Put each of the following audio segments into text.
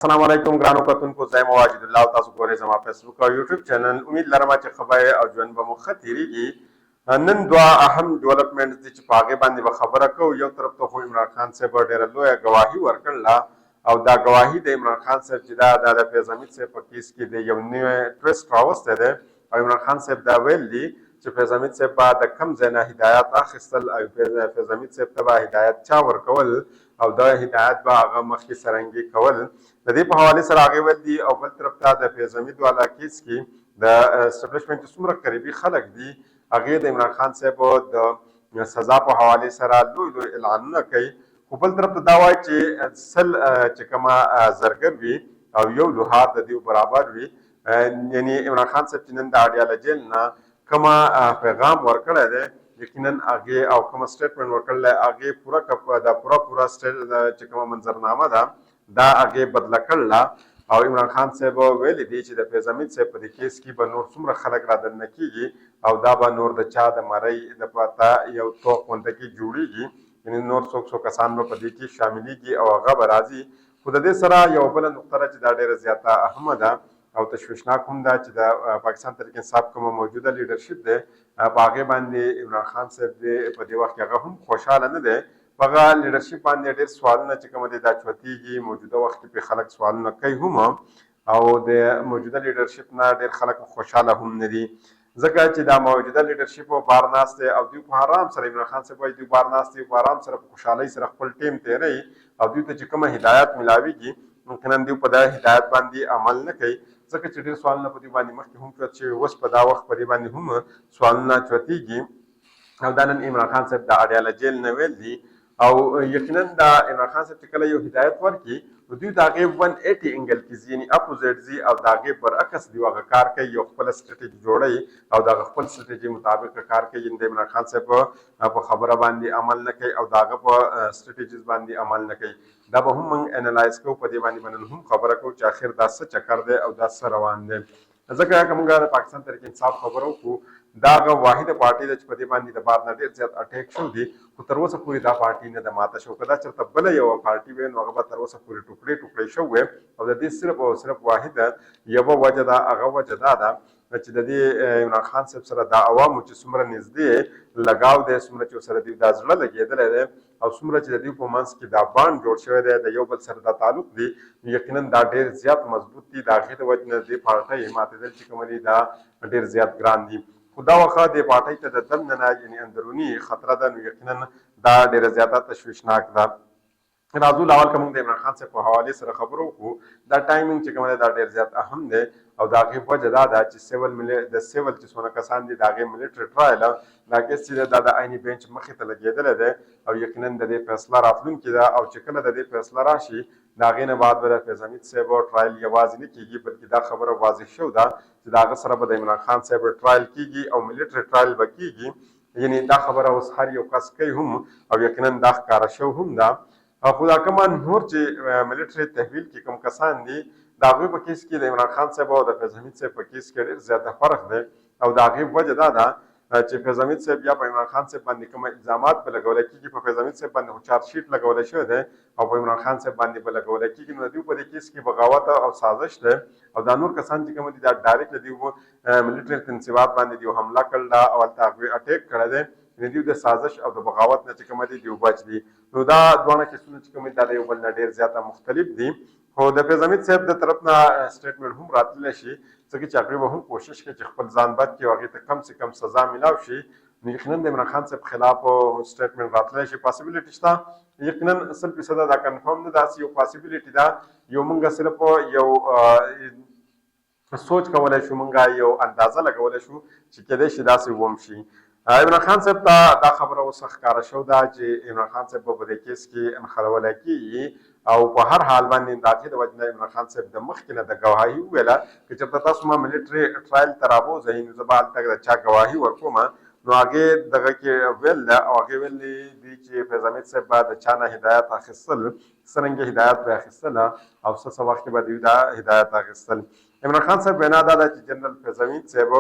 अस्सलाम वालेकुम ګرانو کتونکو زه مواجد الله تاسو ګورئ زما فیسبوک او یوټیوب چینل امید لرم چې خبره او ژوند به مو ښه تیریږي نن دوه اهم ډیولپمنټ دي چې په هغې باندې به خبره کوو یو طرف ته خو عمران خان صاحب ډېره لویه ګواهي ورکړله او دا ګواهي د عمران خان صاحب چې دا د فیض حمید صاحب په کیس کې د یو نوی ټویسټ راوستی دی او عمران خان صاحب دا ویل دي چې فیض حمید صاحب به د کم ځای نه هدایات اخیستل او فیض حمید صاحب ته به هدایت چا ورکول او دا هدایت به هغه مخکې سرنګي کول د دې په حوالې سره هغې ویل دي او بل طرف ته د فیض حمید والا کیس کې د اسټبلیشمنټ څومره قریبي خلک دي هغې د عمران خان صاحب د سزا په حوالې سره لوی اعلانونه کوي خو بل طرف ته دا وایي چې سل چې کومه زرګر وي او یو لوهار د دې برابر وي یعنی عمران خان صاحب چې نن د اډیاله جیل نه کومه پیغام ورکړی دی یقینا هغې او کومه سټیټمنټ ورکړلی هغې پوره چې کومه منظرنامه ده دا هغې بدله کړله او عمران خان صاحب ویلي دي چې د فیض حمید صاحب په دې کیس کې به نور څومره خلک رادننه کېږي او دا به نور د چا د مرۍ د پته یو توق غونډه کې جوړېږي یعنې نور څو کسان به په دې کې شاملېږي او هغه به راځي خو د دې سره یو بله نقطه ده چې دا ډېره زیاته اهمه ده او تشویشناک هم ده چې د پاکستان تحریک انصاف کومه موجوده لیډرشپ دی په هغې باندې عمران خان صاحب دی په دې وخت کې هغه هم خوشحاله نه دی په هغه لیډرشپ باندې ډېر سوالونه چې کومه دی دا چوتېږي موجوده وخت کې پرې خلک سوالونه کوي هم او د موجوده لیډرشپ نه ډېر خلک خوشحاله هم نه دي ځکه چې دا موجوده لیډرشپ بار ناست دی او دوی په آرام سره عمران خان صاحب وایي دوی بار ناست دي په آرام سره په خوشحالۍ سره خپل ټیم تېروي او دوی ته چې کومه هدایت ملاویږي ممکن دوی په دا هدایت باندې عمل نه کوي ځکه چې ډېر سوالونه په دې باندې مخکې هم چوت شوي اوس په دا وخت په دې باندې هم سوالونه چوتېږي او دا نن عمران خان صاحب د اډیاله جیل نه ویل دي او یقینا دا عمران خان صاحب چې کله یو هدایت ورکړي نو دوی د هغې 180 انګل کې ځي یعنې اپوزیټ ځي او د هغې برعکس دوی هغه کار کوي یو خپله سټرټیجي جوړوي او د هغه خپل سټرټیجي مطابق کار کوي یعنې د عمران خان صاحب په خبره باندې عمل نه کوي او د هغه په سټرټیجز باندې عمل نه کوي دا به هم موږ انالایز کوو په دې باندې به نن هم خبره کوو چې اخر دا څه چکر دی او دا څه روان دی ځکه که موږ د پاکستان تحریک انصاف خبره وکړو دا هغه واحده پارټي ده چې په دې باندې د بار نه ډېر زیات اټیک شوي دي خو تر اوسه پورې دا پارټي نه ده ماته شوې که دا چېرته بله یوه پارټي وی نو هغه به تر اوسه پورې ټوکړې شوی او د دې صرف او صرف واحده یوه وجه ده هغه وجه دا ده چې د دې عمران خان صاحب سره دا عوامو چې څومره نږدې لګاو دی څومره چې ورسره دوی دا زړه لګېدلی دی او څومره چې د دوی په منځ کې دا بانډ جوړ شوی دی د یو بل سره دا تعلق دی یقینا دا ډېر زیات مضبوط دي د هغې د وجې نه د دې پارټۍ ماتېدل چې کومه دي دا ډېر زیات ګران دي خو دا وخت دې پارټۍ ته د دننه نه یعنې اندروني خطره ده نو یقینا دا ډېره زیاته تشویشناک ده راځو لاول که موږ د عمران خان صاحب په حوالې سره خبرو وکړو دا ټایمینګ چې کوم دی دا ډېر زیات اهم دی او د هغې وجه دا ده چې سیول چې څونه کسان دي د هغې ملیټري ټرایل دا کیس چې دی دا د عیني بینچ مخې ته لګېدلی دی او یقینا د دې فیصله راتلونکې ده او چې کله د دې فیصله راشي د هغې نه بعد به د فیض حمید صاحب ټرایل یوازې نه کېږي بلکې دا خبره واضح شوې ده چې د هغه سره به د عمران خان صاحب ټرایل کېږي او ملیټري ټرایل به کېږي یعنې دا خبره اوس هر یو کس کوي هم او یقینا دا ښکاره شوی هم ده خو دا کومه نور چې ملیټري تحویل کې کوم کسان دي د هغوی په کیس کې د عمران خان صاحب او د فیض حمید صاحب په کیس کې ډېر زیاته فرق دی او د هغې وجه دا ده چې فیض حمید صاحب یا په عمران خان صاحب باندې کومه الزامات به لګولی کېږي په فیض حمید صاحب باندې خو چارج شیټ لګولی شوی دی او په عمران خان صاحب باندې به لګولی کېږي نو د دوی په دې کیس کې بغاوت او سازش دی او دا نور کسان چې کوم دي دا ډایرکټ د دوی ملیټري تنصیبات باندې دوی حمله کړله او هلته هغوی اټیک کړی دی دوی د سازش او د بغاوت نه چې کومه دي دوی بچ دي نو دا دواړه کیسونه چې کوم دي دا د یو بل نه ډېر زیاته مختلف دي خو د فیض حمید صاحب د طرف نه سټیټمنټ هم راتللی شي ځکه چې هغوی به هم کوشش کوي چې خپل ځان بد کړي او هغې ته کم سے کم سزا میلاو شي نو یقینا د عمران خان صاحب خلاف سټیټمنټ راتللی شي پاسبلیټي شته یقینا 100% دا کنفرم نه ده یو پاسبلیټي ده یو موږ صرف یو سوچ کولی شو موږ یو اندازه لګولی شو چې کیدای شي داسې وم شي عمران خان صاحب ته دا خبره اوس ښکاره شو ده چې عمران خان صاحب به په دې کیس کې انخلولی کېږي او په هر حال باندې د هغې د وجې نه عمران خان صاحب د مخکې نه د ګواهي وویله که چېرته تاسو ما ملیټري ټرایل ته رابوځئ نو زه به هلته د چا ګواهي ورکوم نو هغې دغه کې ویل ده او هغې ویلي دي چې فیض حمید صاحب به د چا نه هدایت اخیستل څرنګه هدایت به اخیستله او څه وخت کې به دوی دا هدایت اخیستل عمران خان صاحب وینا دا ده چې جنرال فیض حمید صاحب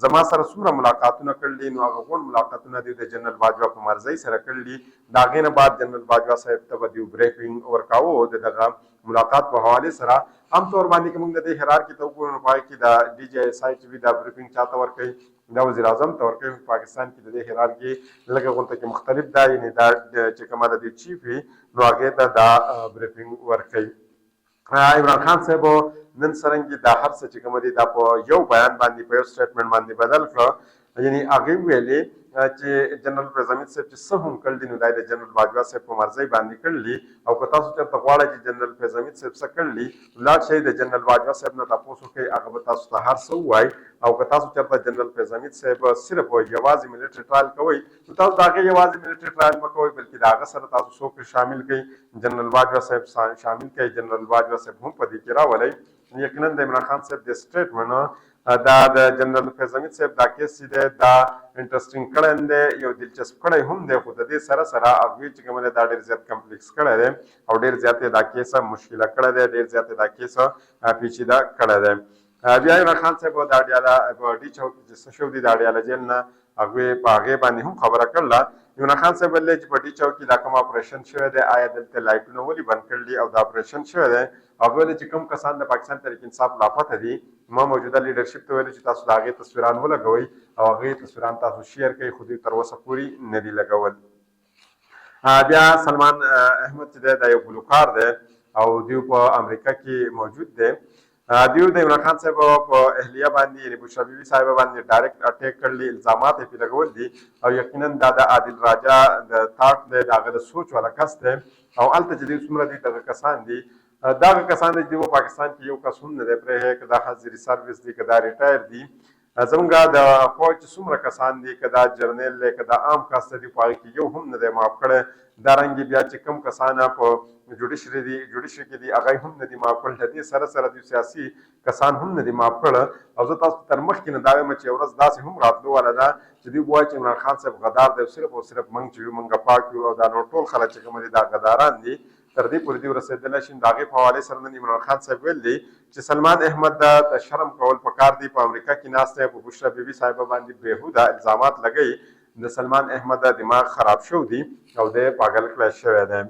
زما سره څومره ملاقاتونه کړي نو هغه غونډ ملاقاتونه دوی د جنرال باجوا په مرضۍ سره کړي. د هغې نه بعد جنرال باجوا صاحب ته به دوی بریفینګ ورکاوه د دغه ملاقات په حوالې سره. عام طور باندې که موږ د دې هرارکي ته وګورو نو په هغې کې د ډي جی ایس آی چې وي دا بریفینګ چاته ورکوي؟ دا وزیر اعظم ته ورکوي. پاکستان کې د دې هرارکي لږه غونته کې مختلف ده، یعنې دا چې کومه د دې چیف وي نو هغې ته دا بریفینګ ورکوي. عمران خان صاحب نن څرنګه دا هر څه چې کوم دي دا په یو بیان باندې په یو سټیټمنټ باندې بدل کړ، یعنی هغه ویلې چې جنرال فیض حمید صاحب چې څه هم کړل دي نو دا د جنرال باجوا صاحب په مرضۍ باندې کړلي. او که تاسو چېرته غواړئ چې جنرال فیض حمید صاحب څه کړلي لاړ شئ د جنرال باجوا صاحب نه تاسو وکړئ، هغه به تاسو ته هر څه ووایي. او که تاسو چېرته جنرال فیض حمید صاحب صرف یوازې ملټري ټرایل کوئ نو تاسو د هغې یوازې ملټري ټرایل مه کوئ، بلکې د هغه سره تاسو څوک شامل کړئ، جنرال باجوا صاحب شامل کړئ، جنرال باجوا صاحب هم په دې کې راولئ. یقینا د عمران خان صاحب د سټیټمنټ دا د جنرال فیض حمید صاحب دا کیس چې دی دا انټرسټینګ کړی دی، یو دلچسپ کړی هم دی، خو د دې سره سره هغوی چې کوم دی دا ډېر زیات کمپلیکس کړی دی او ډېر زیات یې دا کیس مشکله کړی دی، ډېر زیات یې دا کیس پیچیده کړی دی. بیا عمران خان صاحب دا ډیاله په ډي چوک چې څه شو دي دا ډیاله جیل نه هغوی په هغې باندې هم خبره کړله. عمران خان صاحب ویل چې په ډي چوک کې دا کوم اپریشن شوی دی آیا دلته لایټونه ولې بند کړل او دا اپریشن شوی دی؟ هغه ویل چې کوم کسان د پاکستان تحریک انصاف لاپته دي ما موجوده لیډرشپ ته ویل چې تاسو د هغې تصویران ولګوئ او هغې تصویران تاسو شیر کوئ، خو دوی تر اوسه پورې نه دي لګول. بیا سلمان احمد چې دی دا یو ګلوکار دی او دوی په امریکا کې موجود دی. دوی د عمران خان صاحب په اهلیه باندې یعنې بشرا بیبي صاحبه باندې ډایرکټ اټیک کړلي، الزامات یې پرې لګول دي او یقینا دا د عادل راجا د تاک دی د هغه د سوچ والا کس دی. او هلته چې دوی څومره دي دغه کسان دي دغه کسان دي چې په پاکستان کې یو کس هم نه دی پرېښی، که دا حضري سروس دي که دا ریټایر دي، زموږ د فوج چې څومره کسان دي که دا جرنیل دی که دا عام کس دی په هغې کې یو هم نه دی معاف کړی. دارنګې بیا چې کوم کسان په جوډیشري کې دي هغه هم نه دي معاف کړل، د دې سره سره دوی سیاسي کسان هم نه دي معاف کړه. او زه تاسو تر مخکې نه دا وایم چې یو ورځ داسې هم راتلو واله ده چې دوی وایي چې عمران خان صاحب غدار دی، صرف او صرف موږ چې یو موږ پاک یو او دا نور ټول خلک چې کوم دي دا غداران دي، تر دې پورې دوی رسېدلی شي. د هغې په حوالې سره نن عمران خان صاحب ویل دی چې سلمان احمد د شرم کول پکار دی، په امریکا کې ناست دی، په بشرا بیبي صاحبه باندې بېهوده الزامات لګوي. د سلمان احمد دماغ خراب شو دی او دی پاگل کړی شوی دی.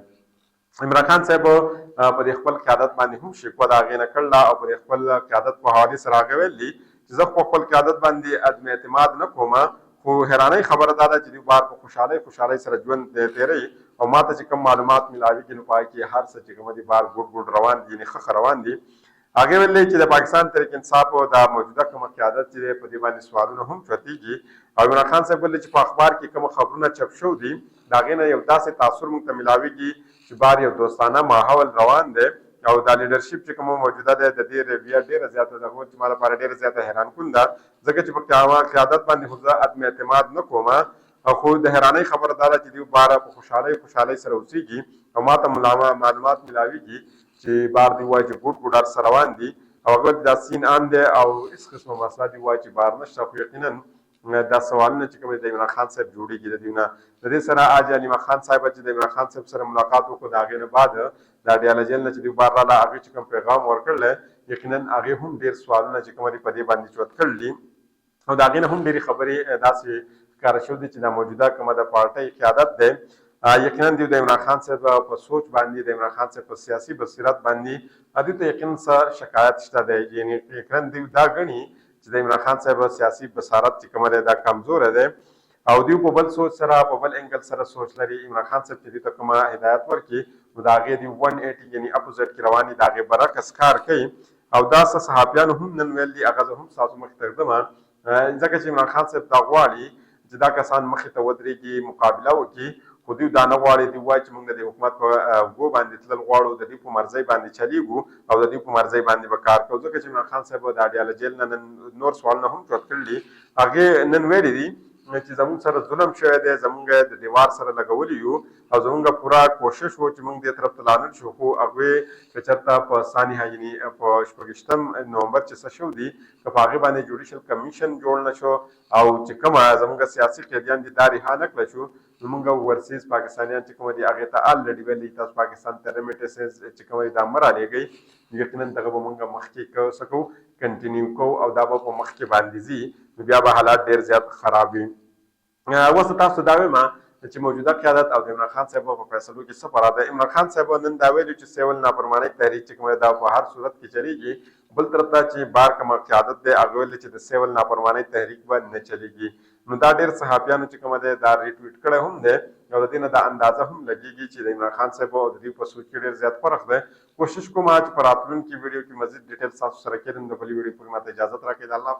عمران خان صاحب په دې خپل قیادت باندې هم شکوه د هغې نه کړله او په دې خپل قیادت په حوالې سره هغه ویلي چې زه په خپل قیادت باندې عدم اعتماد نه کوم، خو حیرانۍ خبره دا ده چې دوی بار په خوشحالۍ سره ژوند تېروي او ما ته چې کوم معلومات میلاویږي نو په هغې کې هر څه چې کوم دي بار ګوډ روان دي، یعنې ښه روان دي. هغې ویلي چې د پاکستان تحریک انصاف د موجوده کومه قیادت چې دی په دې باندې سوالونه هم چوتېږي. او عمران خان صاحب ویلي چې په اخبار کې کوم خبرونه چپ شو دي د هغې نه یو داسې تاثر موږ ته میلاویږي چې بار یو دوستانه ماحول روان دی او دا لیډرشپ چې کومه موجوده دی د دې رویه ډېره زیاته ده، چې ما لپاره ډېره زیاته حیران کن ده، ځکه چې په قیادت باندې خو زه عدم اعتماد نه کوم. خو د حیرانۍ خبره دا ده چې دوی باره په خوشحالۍ سره اوسېږي او ما ته معلومات میلاویږي چې بار دوی وایي چې ګوډ هر څه روان دي او هغه دا سین عام دی او هېڅ قسمه مسله دوی وایي چې بار نشته. خو یقینا دا سوالونه چې کوم د عمران خان صاحب جوړېږي د دوی نه. د دې سره حاجي علي خان صاحب چې د عمران خان صاحب سره ملاقات وکړو د هغې نه بعد دا ډیاله جیل نه چې دوی بار راله هغې چې کوم پیغام ورکړلی یقینا هغې هم ډېر سوالونه چې کوم دي په دې باندې چوت کړلي او د هغې نه هم ډېرې خبرې داسې ښکاره شوي دي چې دا موجوده کومه د پارټۍ قیادت دی یقینا دوی د عمران خان صاحب په سوچ باندې د عمران خان صاحب په سیاسي بصیرت باندې دوی ته یقینا څه شکایت شته دی، یعنې یقینا دوی دا ګڼي چې د عمران خان صاحب سیاسي بصارت چې کومه دی دا کمزوره دی او دوی په بل سوچ سره په بل انګل سره سوچ لري. عمران خان صاحب چې دوی ته کومه هدایت ورکړي نو د هغې دوی 180 یعنې اپوزیټ کې روان دي، د هغې برعکس کار کوي. او دا څه صحافیانو هم نن ویل دي هغه زه هم ستاسو مخې ته ږدم ځکه چې عمران خان صاحب دا غواړي چې دا کسان مخې ته ودرېږي مقابله وکړي، خو دوی دا نه غواړي. دوی وایي چې موږ د دې حکومت په اوږو باندې تلل غواړو، د دوی په مرضۍ باندې چلیږو او د دوی په مرضۍ باندې به کار کوو. ځکه چې عمران خان صاحب د اډیاله جیل نه نن نور سوالونه هم چوت کړلي، هغې نن ویلي دي چې زموږ سره ظلم شوی دی، زموږ د دیوار سره لګولی یو او زموږ پوره کوشش و چې موږ دې طرف ته لاړ شو، خو هغوی که چېرته په ثانیه یعنې په 26 نومبر چې څه شو دي که په هغې باندې جوډیشل کمیشن جوړ نه شو او چې کومه زموږ سیاسي قیدیان دي دا رها نه کړه شو موږ ورسیز پاکستانیان چې کوم دي هغه ته الریډي ویلي تاسو پاکستان ته ریمیټنسز چې کوم د امر علیږي یقینا دغه به موږ مخکې سکو کنټینیو کو او دا به په مخکې باندې زی بیا به حالات ډیر زیات خراب وي. اوس تاسو دا وایم چې موجوده قیادت او د عمران خان صاحب په فیصلو کې څه فرق دی. عمران خان صاحب نن دا ویلي چې سیول نافرمانی تحریک چې کومه دا په هر صورت کې چلیږي. بل طرف ته چې بار کوم قیادت دی هغه ویلي چې د سیول نافرمانی تحریک باندې نه چلیږي. نو دا ډېر صحافیانو چې کومه دی دا ریټویټ کړی هم دی او د دې نه دا اندازه هم لګېږي چې د عمران خان صاحب او د دوی په سوچ کې ډېر زیات فرق دی. کوشش کوم چې په راتلونکي ویډیو کې مزید ډیټیل تاسو سره کړم. د بلې ویډیو پورې ماته اجازه راکړئ. د الله